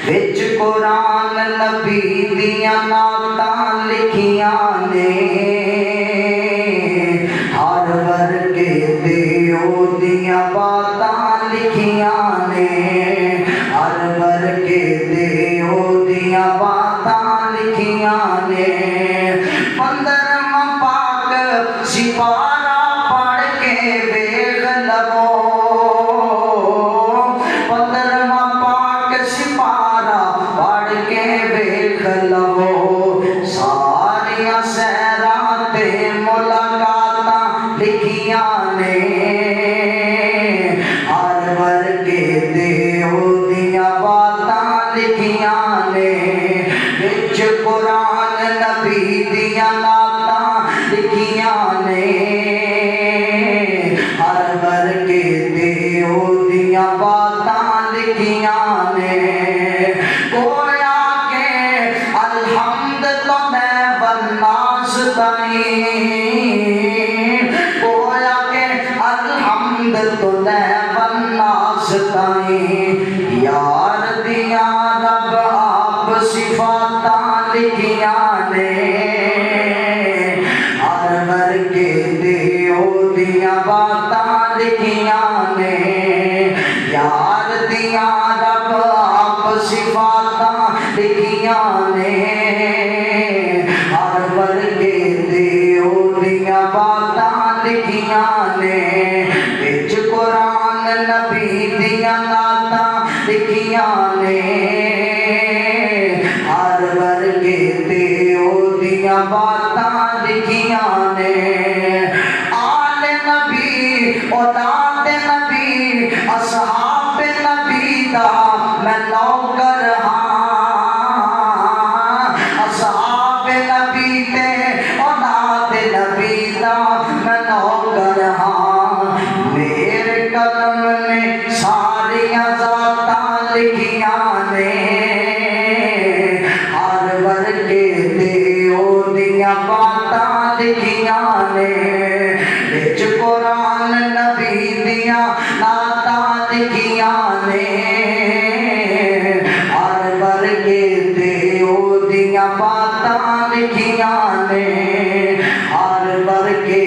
وچ قرآن نبی دیاں نعتاں لکھیاں نے ہر ورگے تے اودیاں باتاں لکھیاں نے ہر ورگے تے اودیاں باتاں لکھیاں نے 15واں پاک سپارہ پڑھ کے ویکھ لو 15واں پاک سپارہ پڑھ کے ویکھ لو ساریاں سیراں تے ملاقاتاں لکھیاں نے ہر ورگے تے اودیاں باتاں لکھیاں نے وچ قرآن نبی دیاں نعتاں لکھیاں نے ہر ورگے تے اودیاں باتاں لکھیاں نے گویا کہ الحمد تو میں والناس تائیں گویا کہ الحمد تو میں والناس تائیں یار دیاں رب آپ صفاتاں لکھیاں نے ہر ورگے تے اودیاں باتاں لکھیاں نے یار دیاں رب آپ صفاتاں لکھیاں نے ہر ورگے تے اودیاں باتاں لکھیاں نے وچ قرآن نبی دیاں نعتاں لکھیاں نے ہر ورگے تے اودیاں باتاں لکھیاں نے آل نبی اولاد نبی اصحاب نبی دا میں نوکر ہاں اصحاب نبی تے اولاد نبی دا میں نوکر ہاں میرے قلم نے ساریاں ذاتاں لکھیاں نے ہر ورگے تے اودیاں باتاں لکھیاں نے وچ قرآن نبی دیاں نعتاں لکھیاں نے ہر ورگے تے اودیاں باتاں لکھیاں نے ہر ورگے